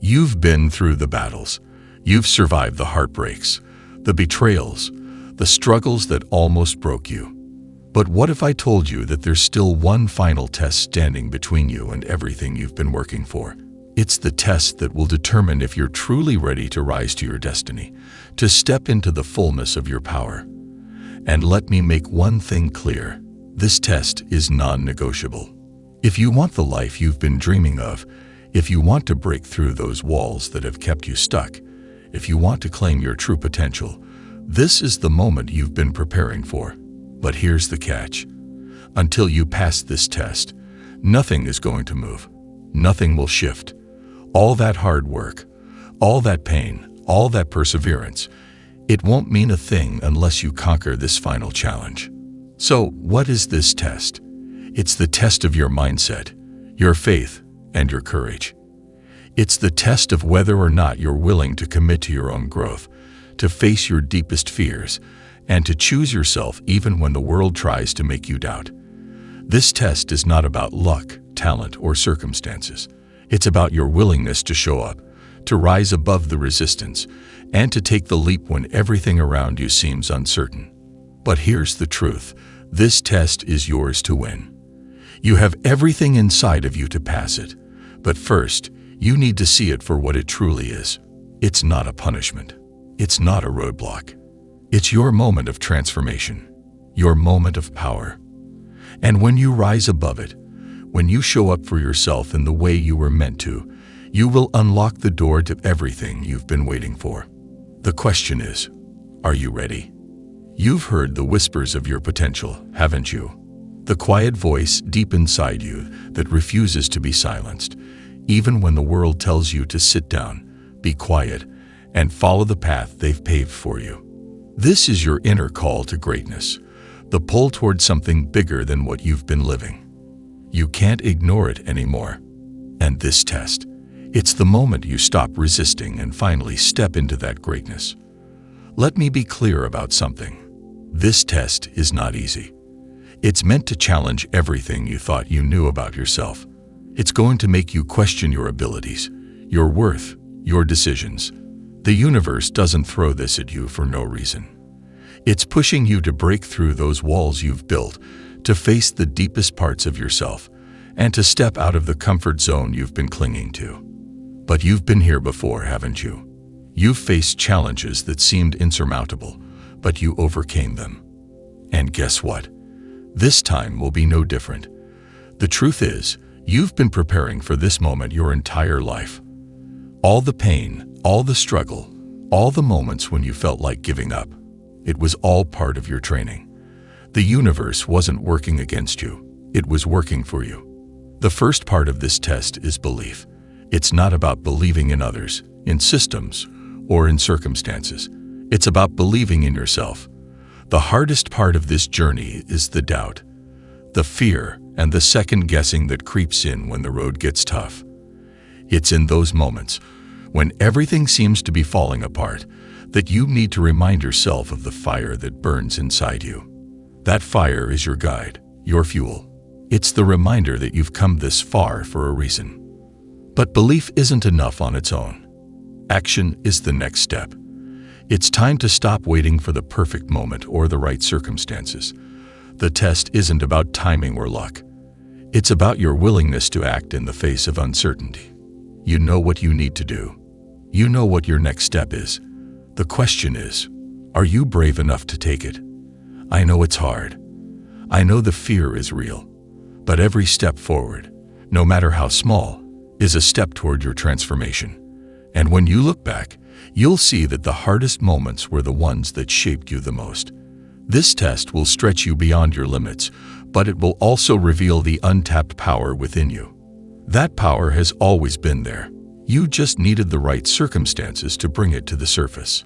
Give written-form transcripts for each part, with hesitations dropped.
You've been through the battles. You've survived the heartbreaks, the betrayals, the struggles that almost broke you. But what if I told you that there's still one final test standing between you and everything you've been working for? It's the test that will determine if you're truly ready to rise to your destiny, to step into the fullness of your power. And let me make one thing clear. This test is non-negotiable. If you want the life you've been dreaming of, if you want to break through those walls that have kept you stuck, if you want to claim your true potential, this is the moment you've been preparing for. But here's the catch. Until you pass this test, nothing is going to move. Nothing will shift. All that hard work, all that pain, all that perseverance, it won't mean a thing unless you conquer this final challenge. So, what is this test? It's the test of your mindset, your faith, and your courage. It's the test of whether or not you're willing to commit to your own growth, to face your deepest fears, and to choose yourself even when the world tries to make you doubt. This test is not about luck, talent, or circumstances. It's about your willingness to show up, to rise above the resistance, and to take the leap when everything around you seems uncertain. But here's the truth. This test is yours to win. You have everything inside of you to pass it. But first, you need to see it for what it truly is. It's not a punishment. It's not a roadblock. It's your moment of transformation, your moment of power. And when you rise above it, when you show up for yourself in the way you were meant to, you will unlock the door to everything you've been waiting for. The question is, are you ready? You've heard the whispers of your potential, haven't you? The quiet voice deep inside you that refuses to be silenced, even when the world tells you to sit down, be quiet, and follow the path they've paved for you. This is your inner call to greatness, the pull toward something bigger than what you've been living. You can't ignore it anymore. And this test, it's the moment you stop resisting and finally step into that greatness. Let me be clear about something. This test is not easy. It's meant to challenge everything you thought you knew about yourself. It's going to make you question your abilities, your worth, your decisions. The universe doesn't throw this at you for no reason. It's pushing you to break through those walls you've built, to face the deepest parts of yourself, and to step out of the comfort zone you've been clinging to. But you've been here before, haven't you? You've faced challenges that seemed insurmountable, but you overcame them. And guess what? This time will be no different. The truth is, you've been preparing for this moment your entire life. All the pain, all the struggle, all the moments when you felt like giving up, it was all part of your training. The universe wasn't working against you, it was working for you. The first part of this test is belief. It's not about believing in others, in systems, or in circumstances. It's about believing in yourself. The hardest part of this journey is the doubt, the fear, and the second guessing that creeps in when the road gets tough. It's in those moments, when everything seems to be falling apart, that you need to remind yourself of the fire that burns inside you. That fire is your guide, your fuel. It's the reminder that you've come this far for a reason. But belief isn't enough on its own. Action is the next step. It's time to stop waiting for the perfect moment or the right circumstances. The test isn't about timing or luck. It's about your willingness to act in the face of uncertainty. You know what you need to do. You know what your next step is. The question is, are you brave enough to take it? I know it's hard. I know the fear is real. But every step forward, no matter how small, is a step toward your transformation. And when you look back, you'll see that the hardest moments were the ones that shaped you the most. This test will stretch you beyond your limits, but it will also reveal the untapped power within you. That power has always been there. You just needed the right circumstances to bring it to the surface.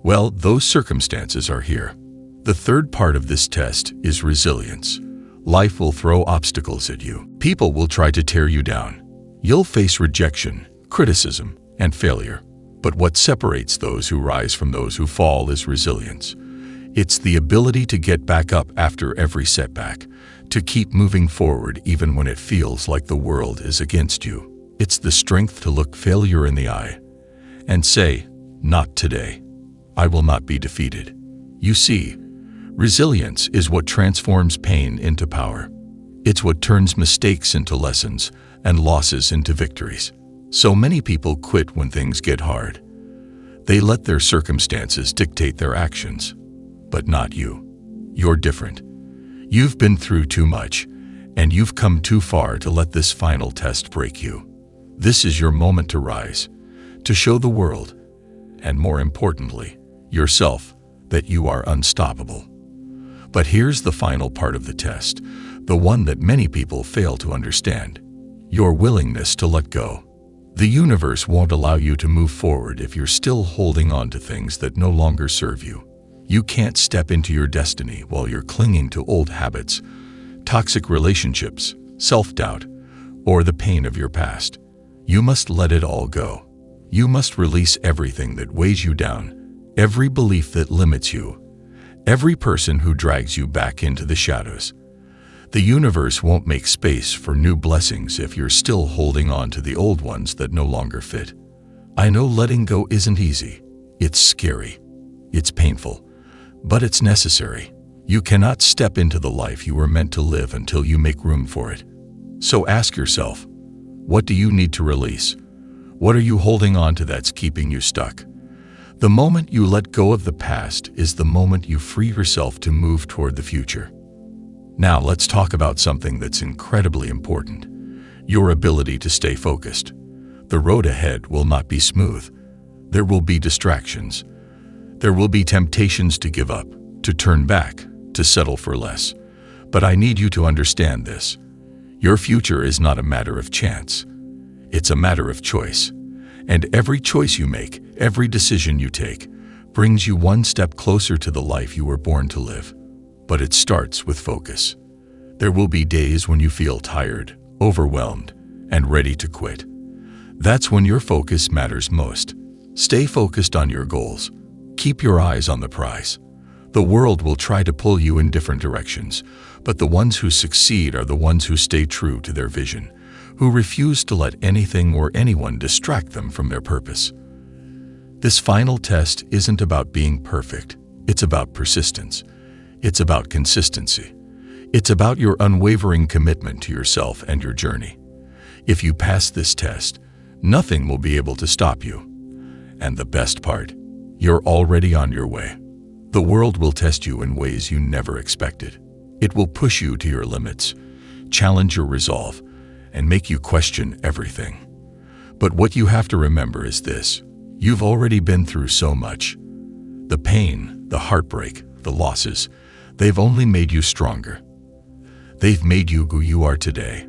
Well, those circumstances are here. The third part of this test is resilience. Life will throw obstacles at you. People will try to tear you down. You'll face rejection, criticism, and failure. But what separates those who rise from those who fall is resilience. It's the ability to get back up after every setback, to keep moving forward even when it feels like the world is against you. It's the strength to look failure in the eye and say, "Not today. I will not be defeated." You see, resilience is what transforms pain into power. It's what turns mistakes into lessons and losses into victories. So many people quit when things get hard. They let their circumstances dictate their actions. But not you. You're different. You've been through too much, and you've come too far to let this final test break you. This is your moment to rise, to show the world, and more importantly, yourself, that you are unstoppable. But here's the final part of the test, the one that many people fail to understand: your willingness to let go. The universe won't allow you to move forward if you're still holding on to things that no longer serve you. You can't step into your destiny while you're clinging to old habits, toxic relationships, self-doubt, or the pain of your past. You must let it all go. You must release everything that weighs you down, every belief that limits you, every person who drags you back into the shadows. The universe won't make space for new blessings if you're still holding on to the old ones that no longer fit. I know letting go isn't easy. It's scary. It's painful. But it's necessary. You cannot step into the life you were meant to live until you make room for it. So ask yourself, what do you need to release? What are you holding on to that's keeping you stuck? The moment you let go of the past is the moment you free yourself to move toward the future. Now let's talk about something that's incredibly important: your ability to stay focused. The road ahead will not be smooth. There will be distractions. There will be temptations to give up, to turn back, to settle for less. But I need you to understand this. Your future is not a matter of chance. It's a matter of choice. And every choice you make, every decision you take, brings you one step closer to the life you were born to live. But it starts with focus. There will be days when you feel tired, overwhelmed, and ready to quit. That's when your focus matters most. Stay focused on your goals. Keep your eyes on the prize. The world will try to pull you in different directions, but the ones who succeed are the ones who stay true to their vision, who refuse to let anything or anyone distract them from their purpose. This final test isn't about being perfect. It's about persistence. It's about consistency. It's about your unwavering commitment to yourself and your journey. If you pass this test, nothing will be able to stop you. And the best part, you're already on your way. The world will test you in ways you never expected. It will push you to your limits, challenge your resolve, and make you question everything. But what you have to remember is this: you've already been through so much. The pain, the heartbreak, the losses, they've only made you stronger. They've made you who you are today.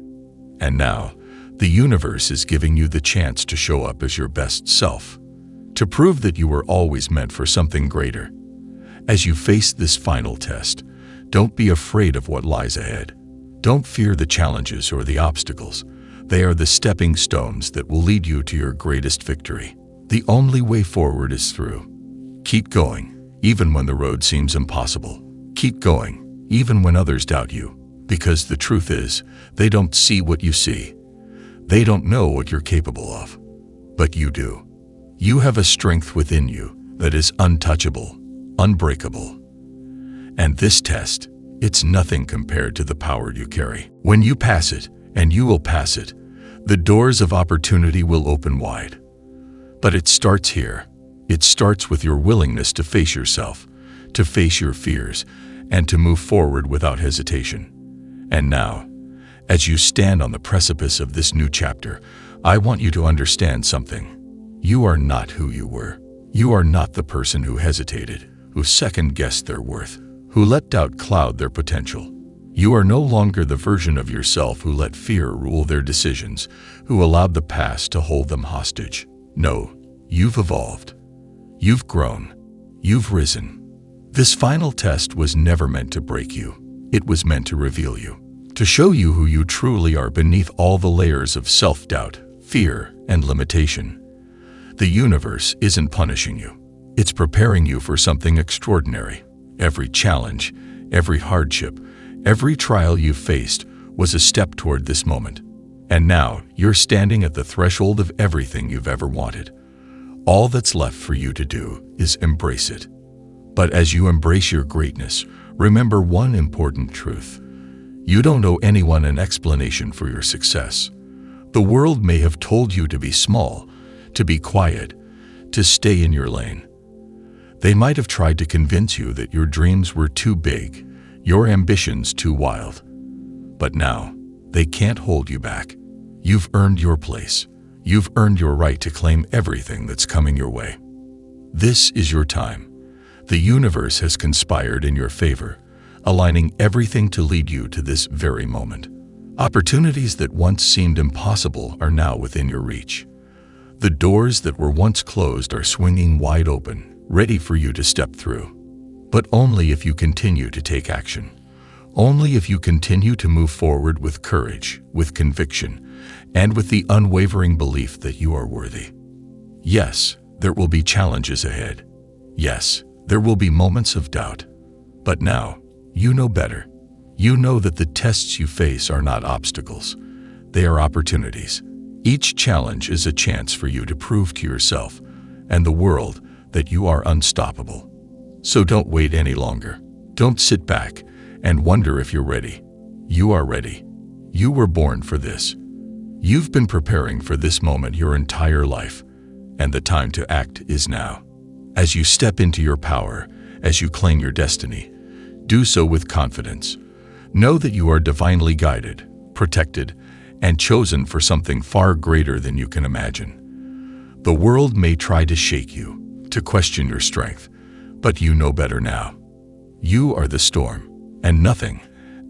And now, the universe is giving you the chance to show up as your best self, to prove that you were always meant for something greater. As you face this final test, don't be afraid of what lies ahead. Don't fear the challenges or the obstacles. They are the stepping stones that will lead you to your greatest victory. The only way forward is through. Keep going, even when the road seems impossible. Keep going, even when others doubt you. Because the truth is, they don't see what you see. They don't know what you're capable of. But you do. You have a strength within you that is untouchable, unbreakable. And this test, it's nothing compared to the power you carry. When you pass it, and you will pass it, the doors of opportunity will open wide. But it starts here. It starts with your willingness to face yourself, to face your fears, and to move forward without hesitation. And now, as you stand on the precipice of this new chapter, I want you to understand something. You are not who you were. You are not the person who hesitated, who second-guessed their worth, who let doubt cloud their potential. You are no longer the version of yourself who let fear rule their decisions, who allowed the past to hold them hostage. No, you've evolved. You've grown. You've risen. This final test was never meant to break you. It was meant to reveal you, to show you who you truly are beneath all the layers of self-doubt, fear, and limitation. The universe isn't punishing you. It's preparing you for something extraordinary. Every challenge, every hardship, every trial you've faced was a step toward this moment. And now you're standing at the threshold of everything you've ever wanted. All that's left for you to do is embrace it. But as you embrace your greatness, remember one important truth. You don't owe anyone an explanation for your success. The world may have told you to be small, to be quiet, to stay in your lane. They might have tried to convince you that your dreams were too big, your ambitions too wild. But now, they can't hold you back. You've earned your place. You've earned your right to claim everything that's coming your way. This is your time. The universe has conspired in your favor, aligning everything to lead you to this very moment. Opportunities that once seemed impossible are now within your reach. The doors that were once closed are swinging wide open, ready for you to step through. But only if you continue to take action. Only if you continue to move forward with courage, with conviction, and with the unwavering belief that you are worthy. Yes, there will be challenges ahead. Yes, there will be moments of doubt. But now, you know better. You know that the tests you face are not obstacles. They are opportunities. Each challenge is a chance for you to prove to yourself and the world that you are unstoppable. So don't wait any longer. Don't sit back and wonder if you're ready. You are ready. You were born for this. You've been preparing for this moment your entire life, and the time to act is now. As you step into your power, as you claim your destiny, do so with confidence. Know that you are divinely guided, protected, and chosen for something far greater than you can imagine. The world may try to shake you, to question your strength, but you know better now. You are the storm, and nothing,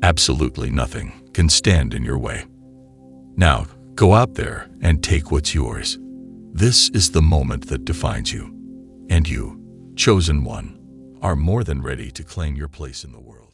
absolutely nothing, can stand in your way. Now, go out there and take what's yours. This is the moment that defines you. And you, chosen one, are more than ready to claim your place in the world.